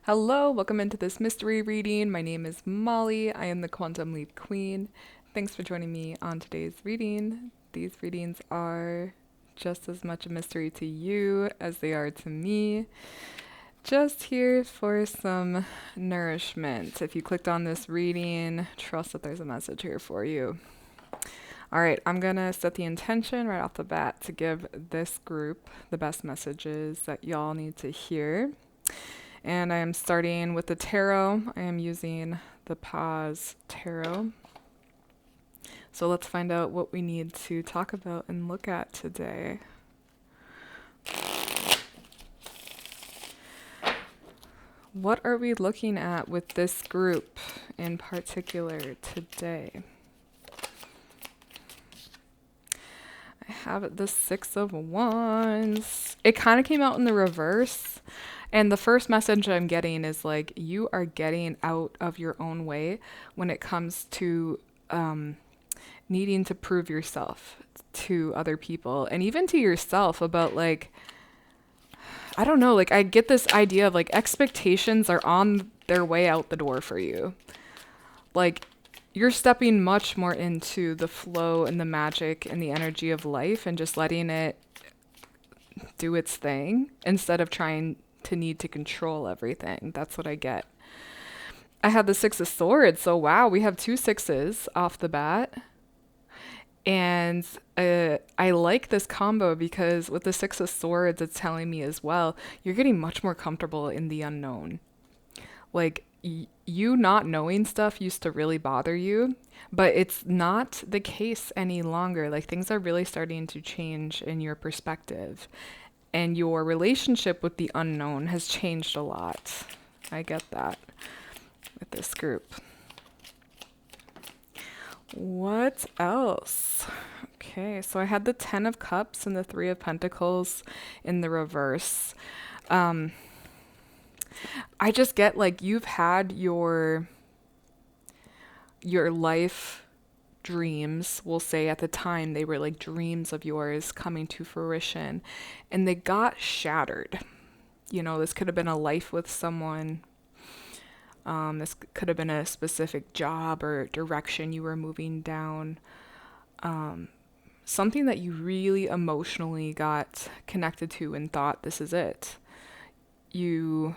Hello, welcome into this mystery reading. My name is Molly. I am the Quantum Leap Queen. Thanks for joining me on today's reading. These readings are just as much a mystery to you as they are to me. Just here for some nourishment. If you clicked on this reading, trust that there's a message here for you. All right, I'm going to set the intention right off the bat to give this group the best messages that y'all need to hear. And I am starting with the tarot. I am using the Pause Tarot. So let's find out what we need to talk about and look at today. What are we looking at with this group in particular today? I have the Six of Wands. It kind of came out in the reverse. And the first message I'm getting is like, you are getting out of your own way when it comes to needing to prove yourself to other people and even to yourself about like, I don't know, like I get this idea of like expectations are on their way out the door for you. Like you're stepping much more into the flow and the magic and the energy of life and just letting it do its thing instead of trying to need to control everything. That's what I get. I had the Six of Swords, so wow, we have two sixes off the bat. And I like this combo because with the Six of Swords, it's telling me as well, you're getting much more comfortable in the unknown. Like, you not knowing stuff used to really bother you, but it's not the case any longer. Like, things are really starting to change in your perspective. And your relationship with the unknown has changed a lot. I get that with this group. What else? Okay, so I had the Ten of Cups and the Three of Pentacles in the reverse. I just get like you've had your life dreams, we'll say at the time they were like dreams of yours coming to fruition and they got shattered. You know, this could have been a life with someone. This could have been a specific job or direction you were moving down. Something that you really emotionally got connected to and thought this is it. You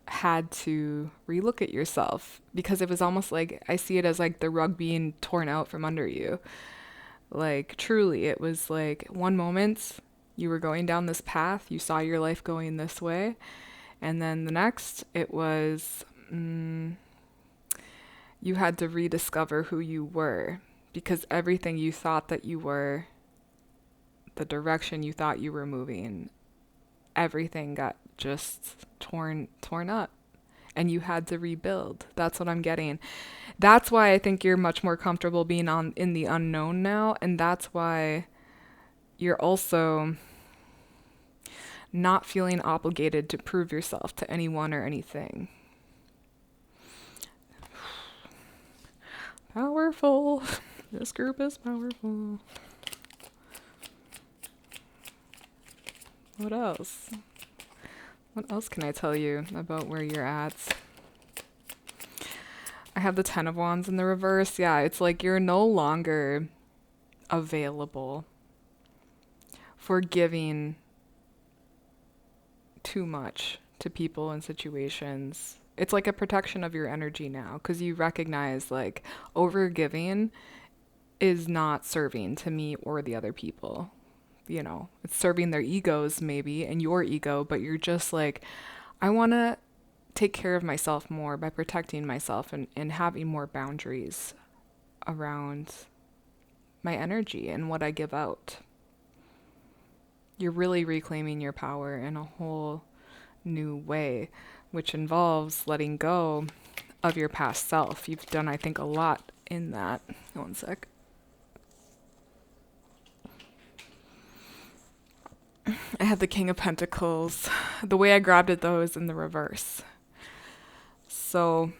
had to relook at yourself because it was almost like I see it as like the rug being torn out from under you. Like truly, it was like one moment you were going down this path, you saw your life going this way, and then the next it was you had to rediscover who you were because everything you thought that you were, the direction you thought you were moving, everything got just torn up and you had to rebuild. That's what I'm getting. That's why I think you're much more comfortable being in the unknown now, and that's why you're also not feeling obligated to prove yourself to anyone or anything. Powerful. This group is powerful. What else? What else can I tell you about where you're at? I have the Ten of Wands in the reverse. Yeah, it's like you're no longer available for giving too much to people and situations. It's like a protection of your energy now because you recognize like over giving is not serving to me or the other people. You know, it's serving their egos maybe and your ego, but you're just like, I want to take care of myself more by protecting myself and having more boundaries around my energy and what I give out. You're really reclaiming your power in a whole new way, which involves letting go of your past self. You've done, I think, a lot in that. One sec. I had the King of Pentacles. The way I grabbed it, though, is in the reverse. So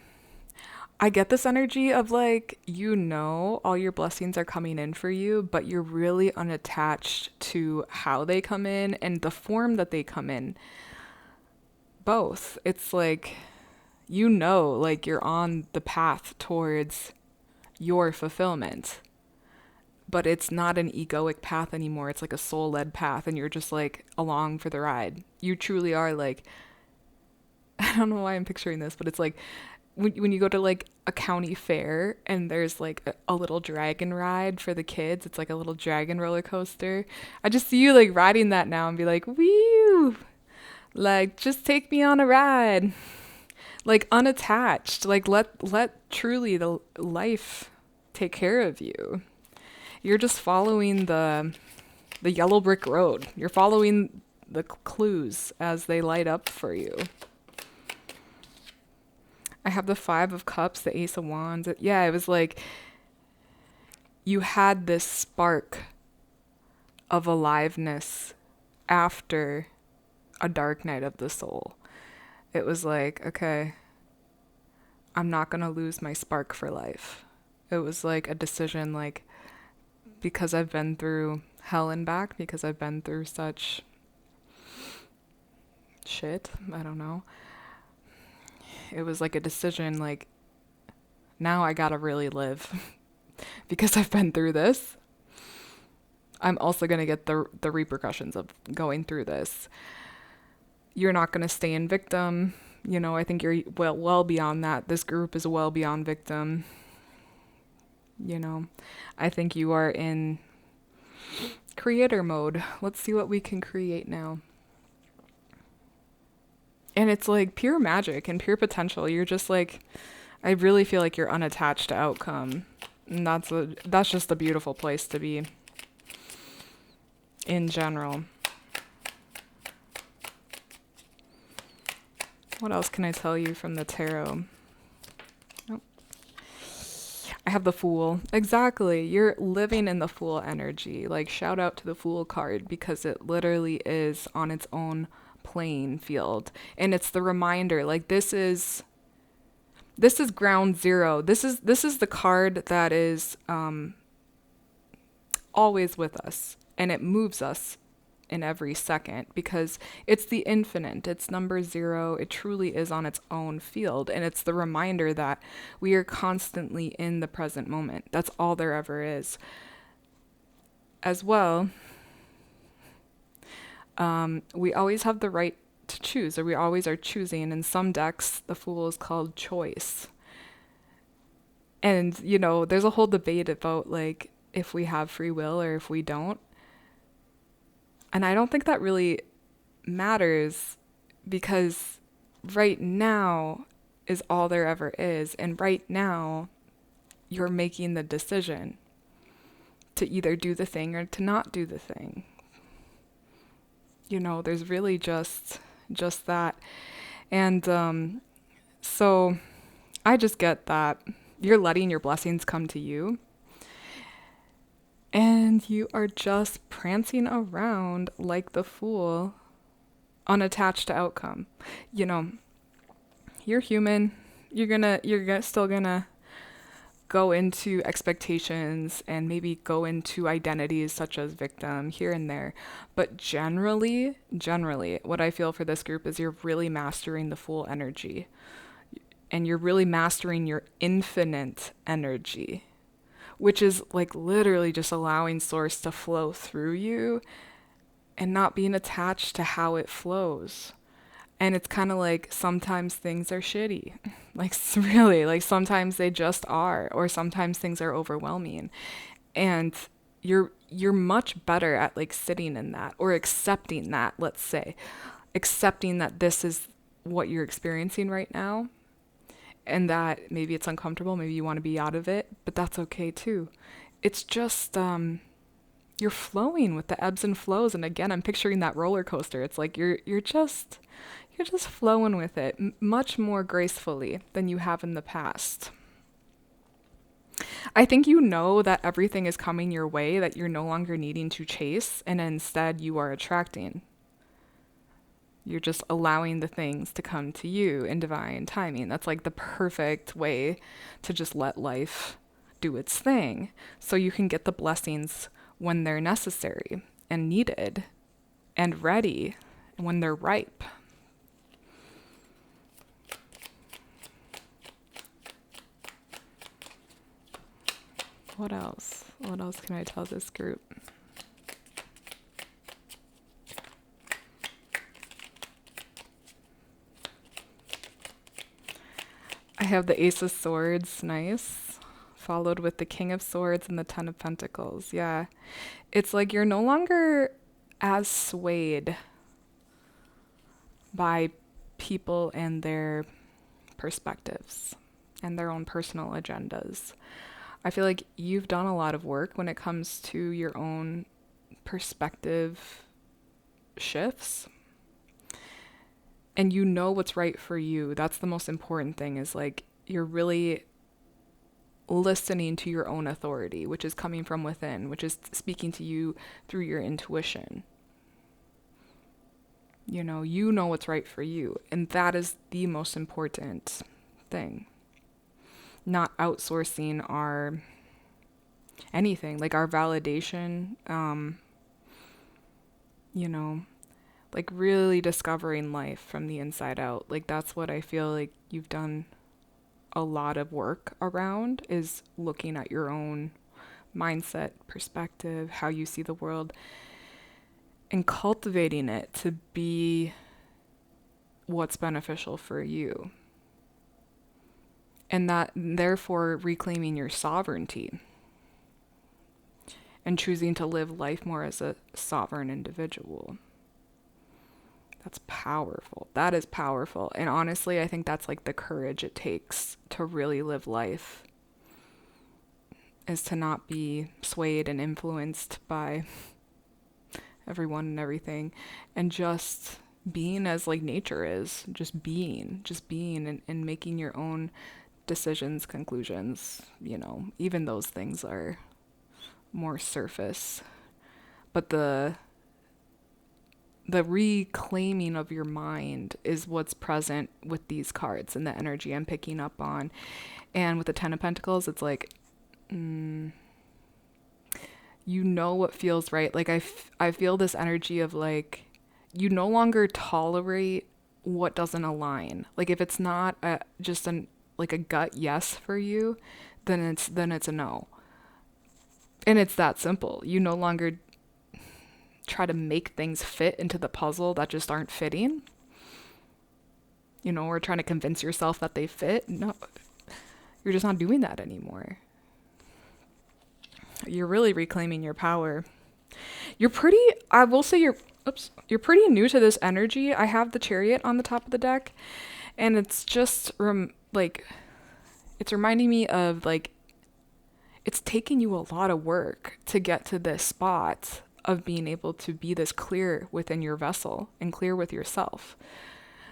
I get this energy of like, you know, all your blessings are coming in for you, but you're really unattached to how they come in and the form that they come in. Both. It's like You know, like you're on the path towards your fulfillment, but it's not an egoic path anymore. It's like a soul-led path, and you're just like along for the ride. You truly are like, I don't know why I'm picturing this, but it's like when you go to like a county fair and there's like a little dragon ride for the kids. It's like a little dragon roller coaster. I just see you like riding that now and be like, woo, like just take me on a ride, like unattached, like let truly the life take care of you. You're just following the yellow brick road. You're following the clues as they light up for you. I have the 5 of Cups, the Ace of Wands. Yeah, it was like you had this spark of aliveness after a dark night of the soul. It was like, okay, I'm not going to lose my spark for life. It was like a decision, like, because I've been through hell and back, because I've been through such shit, I don't know. It was like a decision, like, now I gotta really live because I've been through this. I'm also gonna get the repercussions of going through this. You're not gonna stay in victim. You know, I think you're well beyond that. This group is well beyond victim. You know, I think you are in creator mode. Let's see what we can create now. And it's like pure magic and pure potential. You're just like, I really feel like you're unattached to outcome. And that's just a beautiful place to be in general. What else can I tell you from the tarot? Nope. I have the Fool. Exactly. You're living in the Fool energy. Like, shout out to the Fool card because it literally is on its own playing field. And it's the reminder, like, this is ground zero. This is the card that is always with us, and it moves us in every second because it's the infinite. It's number 0. It truly is on its own field, and it's the reminder that we are constantly in the present moment. That's all there ever is. As well, we always have the right to choose, or we always are choosing. In some decks, the Fool is called choice. And, you know, there's a whole debate about, like, if we have free will or if we don't. And I don't think that really matters because right now is all there ever is. And right now, you're making the decision to either do the thing or to not do the thing. You know, there's really just that. And so I just get that you're letting your blessings come to you. And you are just prancing around like the Fool, unattached to outcome. You know, you're human. You're still gonna go into expectations and maybe go into identities such as victim here and there. But generally, what I feel for this group is you're really mastering the Fool energy. And you're really mastering your infinite energy, which is like literally just allowing source to flow through you and not being attached to how it flows. And it's kind of like sometimes things are shitty. Like really, like sometimes they just are, or sometimes things are overwhelming. And you're much better at like sitting in that or accepting that, let's say. Accepting that this is what you're experiencing right now. And that maybe it's uncomfortable, maybe you want to be out of it, but that's okay too. It's just you're flowing with the ebbs and flows, and again, I'm picturing that roller coaster. It's like you're just flowing with it much more gracefully than you have in the past. I think you know that everything is coming your way, that you're no longer needing to chase, and instead you are attracting. You're just allowing the things to come to you in divine timing. That's like the perfect way to just let life do its thing. So you can get the blessings when they're necessary and needed and ready when they're ripe. What else? What else can I tell this group? I have the Ace of Swords, nice. Followed with the King of Swords and the Ten of Pentacles. Yeah. It's like you're no longer as swayed by people and their perspectives and their own personal agendas. I feel like you've done a lot of work when it comes to your own perspective shifts. And you know what's right for you. That's the most important thing, is like you're really listening to your own authority, which is coming from within, which is speaking to you through your intuition. You know what's right for you. And that is the most important thing. Not outsourcing our anything, like our validation, like really discovering life from the inside out. Like that's what I feel like you've done a lot of work around, is looking at your own mindset, perspective, how you see the world, and cultivating it to be what's beneficial for you. And that, therefore, reclaiming your sovereignty and choosing to live life more as a sovereign individual. That's powerful. That is powerful. And honestly, I think that's like the courage it takes to really live life, is to not be swayed and influenced by everyone and everything, and just being as like nature is, just being and making your own decisions, conclusions. Even those things are more surface, but the reclaiming of your mind is what's present with these cards and the energy I'm picking up on. And with the Ten of Pentacles, it's like, what feels right. Like I feel this energy of like, you no longer tolerate what doesn't align. Like if it's not just a gut yes for you, then it's a no. And it's that simple. You no longer try to make things fit into the puzzle that just aren't fitting, or trying to convince yourself that they fit. No, you're just not doing that anymore. You're really reclaiming your power. I will say you're pretty new to this energy. I have the Chariot on the top of the deck, and it's just it's reminding me of like, it's taking you a lot of work to get to this spot of being able to be this clear within your vessel and clear with yourself.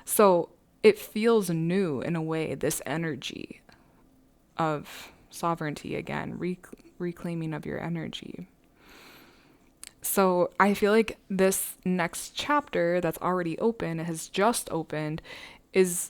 So it feels new in a way, this energy of sovereignty again, reclaiming of your energy. So I feel like this next chapter that's already open, has just opened, is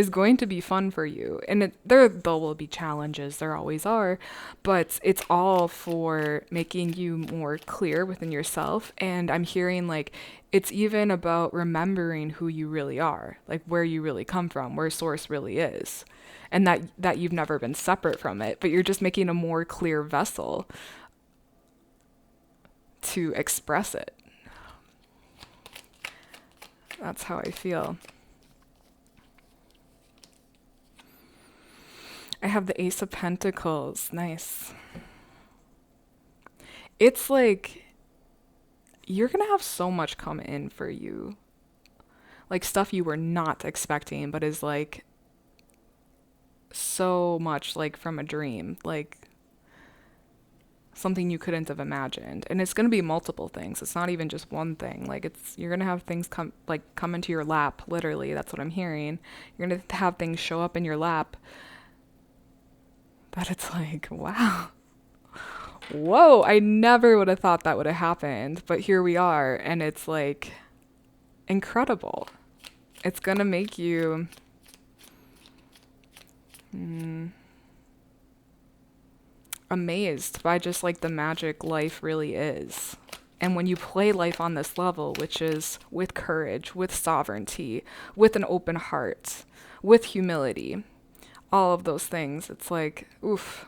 going to be fun for you. And there will be challenges, there always are, but it's all for making you more clear within yourself. And I'm hearing like it's even about remembering who you really are, like where you really come from, where source really is, and that you've never been separate from it, but you're just making a more clear vessel to express it. That's how I feel. I have the Ace of Pentacles. Nice. It's like you're going to have so much come in for you. Like stuff you were not expecting, but is like so much like from a dream. Like something you couldn't have imagined. And it's going to be multiple things. It's not even just one thing. Like you're going to have things come into your lap. Literally, that's what I'm hearing. You're going to have things show up in your lap. But it's like, wow, whoa, I never would have thought that would have happened. But here we are, and it's like incredible. It's going to make you amazed by just like the magic life really is. And when you play life on this level, which is with courage, with sovereignty, with an open heart, with humility, all of those things, it's like, oof,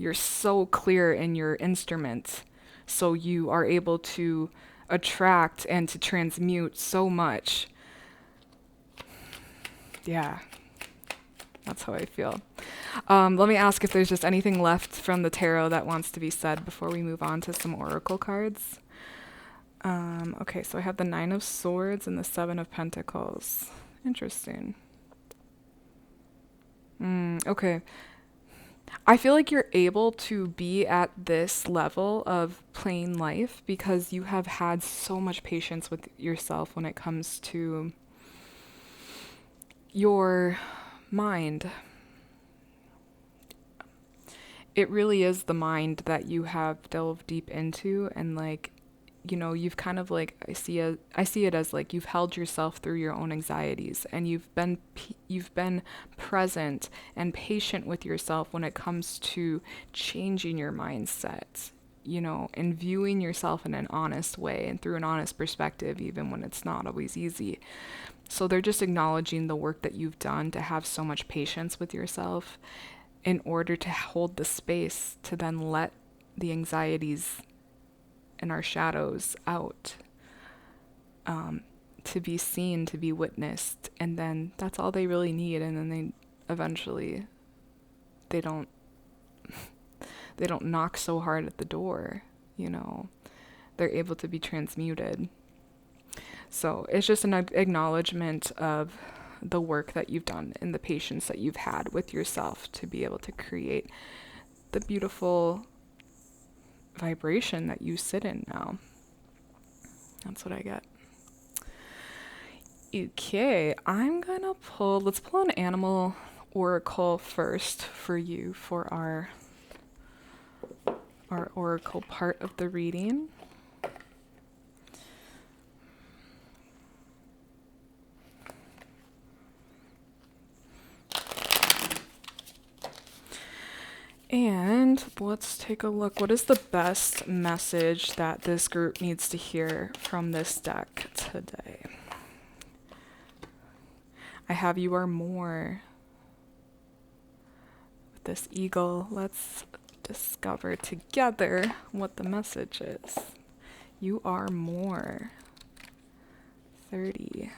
You're so clear in your instrument. So you are able to attract and to transmute so much. Yeah, that's how I feel. Let me ask if there's just anything left from the tarot that wants to be said before we move on to some oracle cards. Okay, so I have the Nine of Swords and the Seven of Pentacles. Interesting. Okay. I feel like you're able to be at this level of plain life because you have had so much patience with yourself when it comes to your mind. It really is the mind that you have delved deep into, and like, you know, you've kind of like, I see it as like you've held yourself through your own anxieties, and you've been present and patient with yourself when it comes to changing your mindset, you know, and viewing yourself in an honest way and through an honest perspective, even when it's not always easy. So they're just acknowledging the work that you've done to have so much patience with yourself in order to hold the space to then let the anxieties and our shadows out, to be seen, to be witnessed, and then that's all they really need. And then they eventually, they don't they don't knock so hard at the door, you know, they're able to be transmuted. So it's just an acknowledgement of the work that you've done and the patience that you've had with yourself to be able to create the beautiful vibration that you sit in now. That's what I get. Okay, let's pull an animal oracle first for you for our oracle part of the reading. And let's take a look. What is the best message that this group needs to hear from this deck today? I have You Are More. With this eagle, let's discover together what the message is. You are more. 30.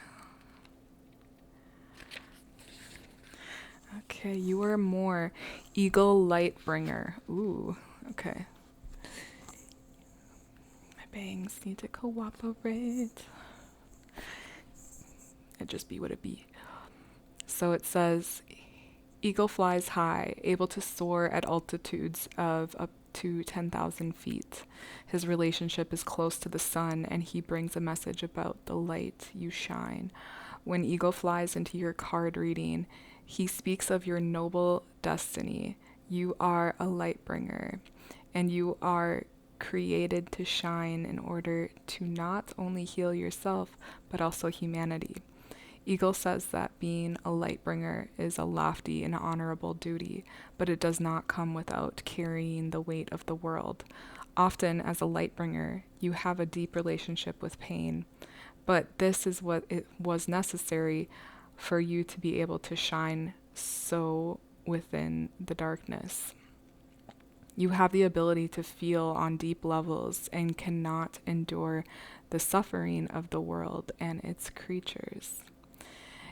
Okay, you are more. Eagle Lightbringer. Ooh, okay. My bangs need to cooperate. It'd just be what it be. So it says, eagle flies high, able to soar at altitudes of up to 10,000 feet. His relationship is close to the sun, and he brings a message about the light you shine. When eagle flies into your card reading, he speaks of your noble destiny. You are a light bringer, and you are created to shine in order to not only heal yourself, but also humanity. Eagle says that being a light bringer is a lofty and honorable duty, but it does not come without carrying the weight of the world. Often, as a light bringer, you have a deep relationship with pain, but this is what it was necessary for you to be able to shine so within the darkness. You have the ability to feel on deep levels and cannot endure the suffering of the world and its creatures.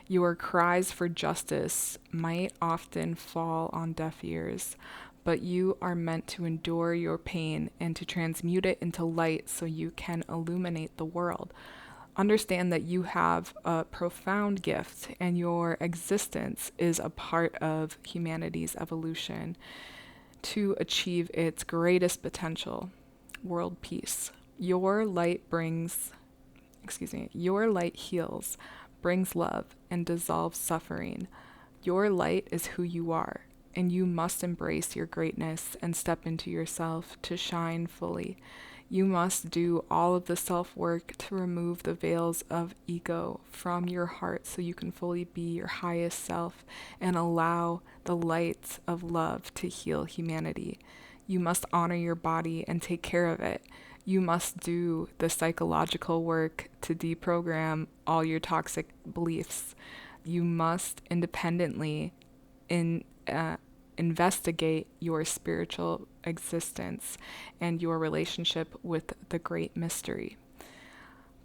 Your cries for justice might often fall on deaf ears, but you are meant to endure your pain and to transmute it into light so you can illuminate the world. Understand that you have a profound gift, and your existence is a part of humanity's evolution to achieve its greatest potential, world peace. Your light heals, brings love, and dissolves suffering. Your light is who you are, and you must embrace your greatness and step into yourself to shine fully. You must do all of the self-work to remove the veils of ego from your heart so you can fully be your highest self and allow the light of love to heal humanity. You must honor your body and take care of it. You must do the psychological work to deprogram all your toxic beliefs. You must independently investigate your spiritual existence and your relationship with the great mystery.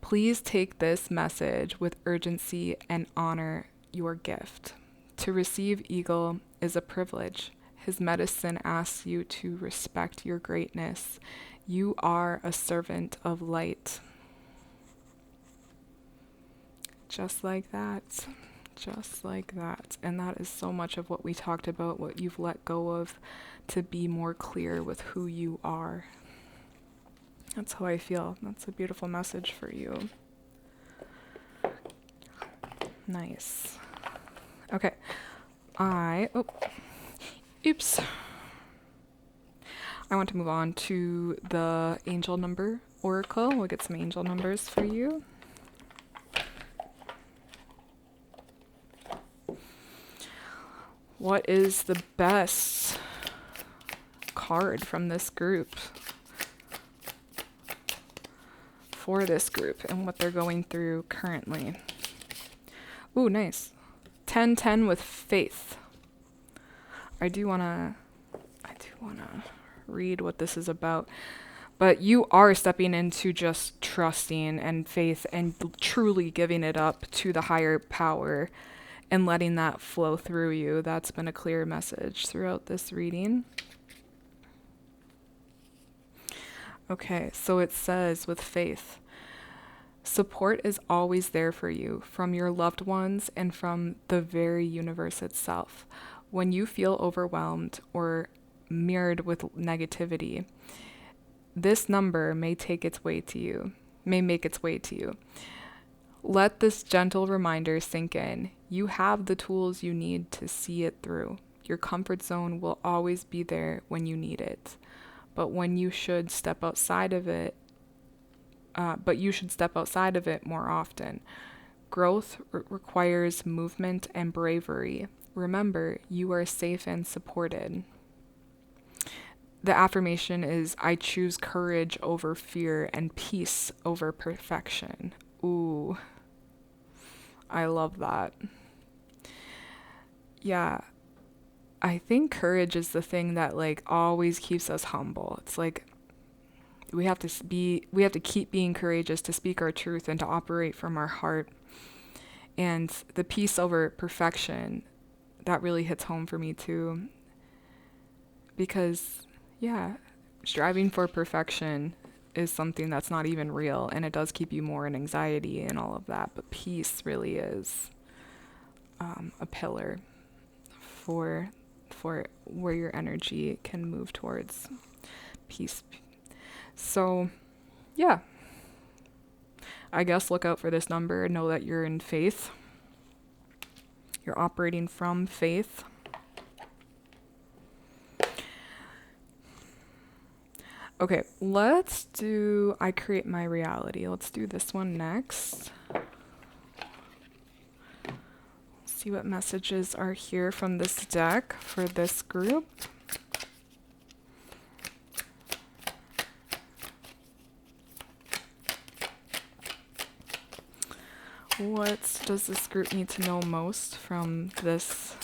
Please take this message with urgency and honor your gift. To receive Eagle is a privilege. His medicine asks you to respect your greatness. You are a servant of light. Just like that. Just like that. And that is so much of what we talked about, what you've let go of to be more clear with who you are. That's how I feel. That's a beautiful message for you. Nice. Okay. Oops. I want to move on to the angel number oracle. We'll get some angel numbers for you. What is the best card from this group for this group and what they're going through currently? Ooh, nice. 10-10 with faith. I do wanna read what this is about. But you are stepping into just trusting and faith and truly giving it up to the higher power and letting that flow through you. That's been a clear message throughout this reading. Okay, so it says with faith, support is always there for you from your loved ones and from the very universe itself. When you feel overwhelmed or mirrored with negativity, this number may make its way to you. Let this gentle reminder sink in. You have the tools you need to see it through. Your comfort zone will always be there when you need it. But you should step outside of it more often. Growth requires movement and bravery. Remember, you are safe and supported. The affirmation is, I choose courage over fear and peace over perfection. Ooh, I love that. Yeah, I think courage is the thing that like always keeps us humble. It's like we have to keep being courageous to speak our truth and to operate from our heart. And the peace over perfection, that really hits home for me too. Because yeah, striving for perfection is something that's not even real, and it does keep you more in anxiety and all of that. But peace really is a pillar for where your energy can move towards peace. So, yeah. I guess look out for this number. Know that you're in faith. You're operating from faith. Okay, let's do I Create My Reality. Let's do this one next. See what messages are here from this deck for this group. What does this group need to know most from this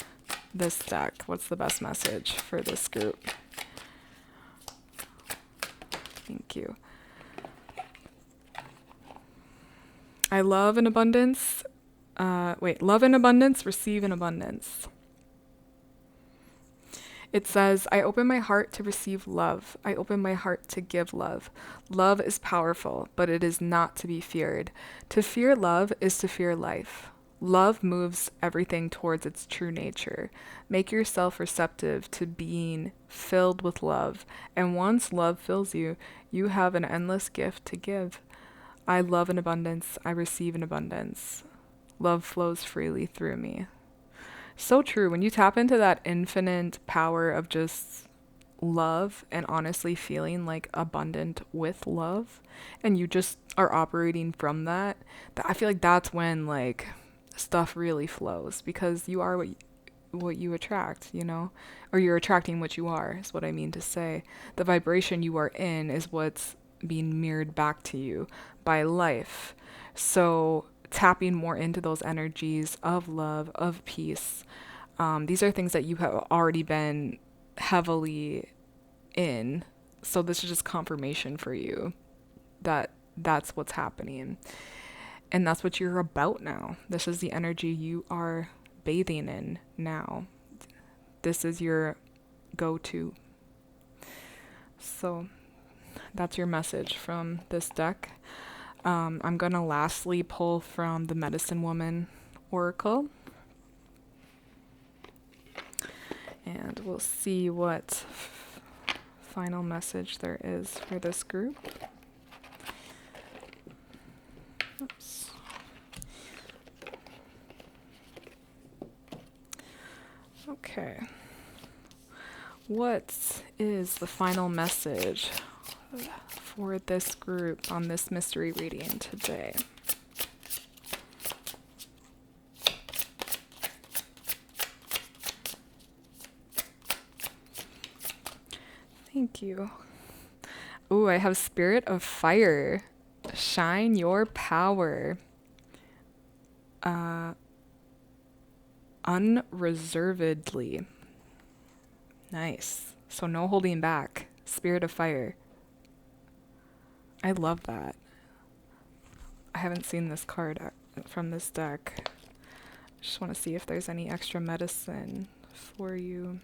deck? What's the best message for this group? Thank you. I love in abundance. Love in abundance, receive in abundance. It says, I open my heart to receive love. I open my heart to give love. Love is powerful, but it is not to be feared. To fear love is to fear life. Love moves everything towards its true nature. Make yourself receptive to being filled with love. And once love fills you, you have an endless gift to give. I love in abundance. I receive in abundance. Love flows freely through me. So true. When you tap into that infinite power of just love and honestly feeling like abundant with love, and you just are operating from that, I feel like that's when like stuff really flows, because you are what you attract, you know, or you're attracting what you are, is what I mean to say. The vibration you are in is what's being mirrored back to you by life. So tapping more into those energies of love, of peace, These are things that you have already been heavily in. So this is just confirmation for you that that's what's happening. And that's what you're about now. This is the energy you are bathing in now. This is your go-to. So that's your message from this deck. I'm going to lastly pull from the Medicine Woman Oracle. And we'll see what final message there is for this group. Oops. Okay. What is the final message for this group on this mystery reading today? Thank you. Ooh, I have Spirit of Fire. Shine your power. Unreservedly. Nice. So no holding back. Spirit of Fire. I love that. I haven't seen this card from this deck. Just want to see if there's any extra medicine for you.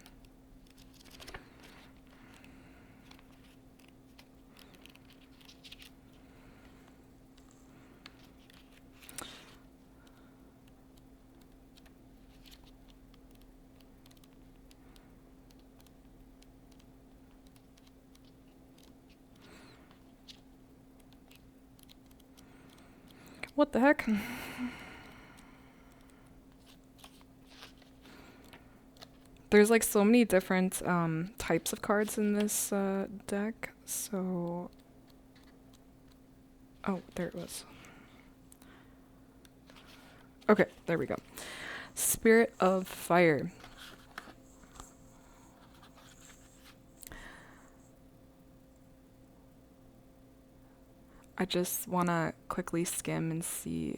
What the heck? There's like so many different types of cards in this deck. So, oh, there it was. Okay, there we go. Spirit of Fire. I just want to quickly skim and see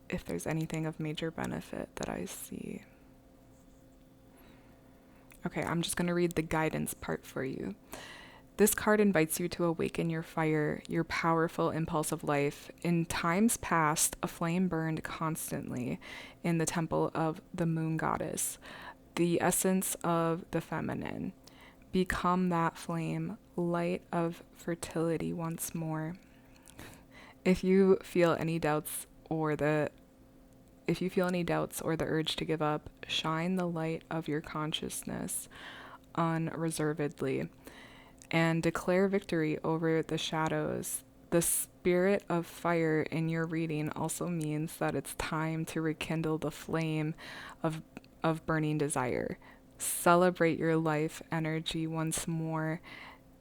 if there's anything of major benefit that I see. Okay, I'm just going to read the guidance part for you. This card invites you to awaken your fire, your powerful impulse of life. In times past, a flame burned constantly in the temple of the moon goddess, the essence of the feminine. Become that flame, light of fertility once more. If you feel any doubts or the urge to give up, shine the light of your consciousness unreservedly and declare victory over the shadows. The Spirit of Fire in your reading also means that it's time to rekindle the flame of burning desire. Celebrate your life energy once more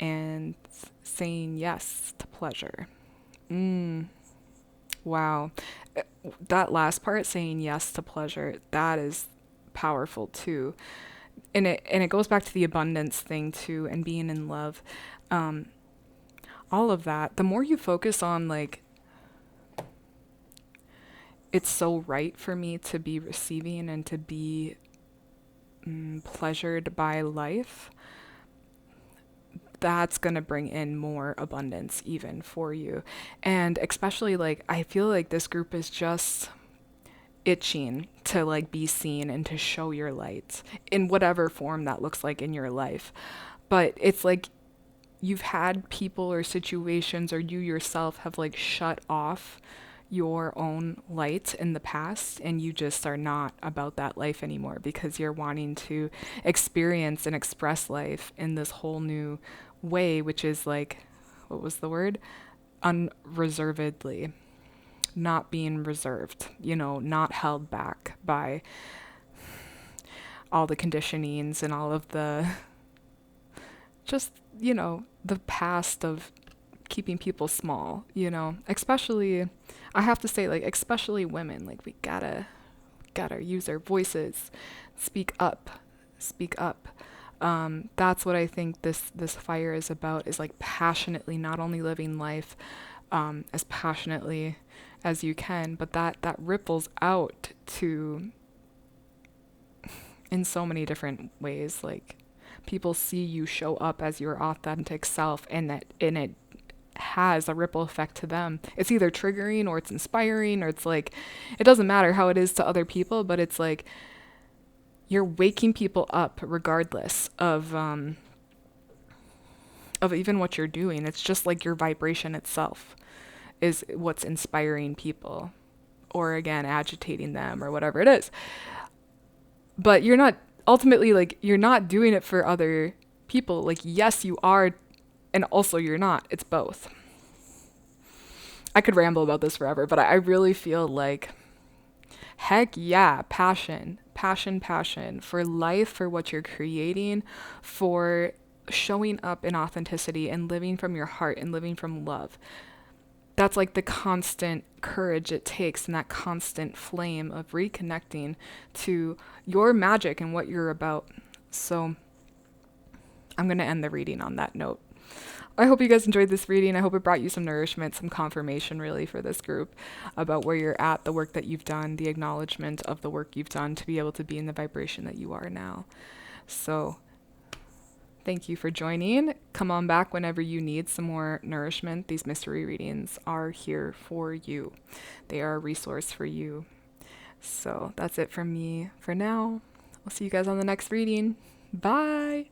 and saying yes to pleasure. Wow. That last part, saying yes to pleasure, that is powerful too. And it goes back to the abundance thing too, and being in love. All of that. The more you focus on like, it's so right for me to be receiving and to be pleasured by life, that's going to bring in more abundance even for you. And especially like, I feel like this group is just itching to like be seen and to show your light in whatever form that looks like in your life. But it's like you've had people or situations, or you yourself have like shut off your own light in the past, and you just are not about that life anymore because you're wanting to experience and express life in this whole new way, which is like, what was the word? Unreservedly. Not being reserved, not held back by all the conditionings and all of the just, the past of keeping people small, especially, I have to say, like, especially women, like, we gotta use our voices, speak up. That's what I think this fire is about, is like passionately not only living life as passionately as you can, but that ripples out to in so many different ways. Like, people see you show up as your authentic self, and it has a ripple effect to them. It's either triggering or it's inspiring, or it's like, it doesn't matter how it is to other people, but it's like you're waking people up regardless of even what you're doing. It's just like your vibration itself is what's inspiring people, or again, agitating them, or whatever it is. But you're not ultimately, like, you're not doing it for other people. Like, yes, you are, and also you're not. It's both. I could ramble about this forever, but I really feel like, heck yeah, passion, passion, passion for life, for what you're creating, for showing up in authenticity and living from your heart and living from love. That's like the constant courage it takes, and that constant flame of reconnecting to your magic and what you're about. So I'm going to end the reading on that note. I hope you guys enjoyed this reading. I hope it brought you some nourishment, some confirmation really for this group about where you're at, the work that you've done, the acknowledgement of the work you've done to be able to be in the vibration that you are now. So thank you for joining. Come on back whenever you need some more nourishment. These mystery readings are here for you. They are a resource for you. So that's it from me for now. I'll see you guys on the next reading. Bye.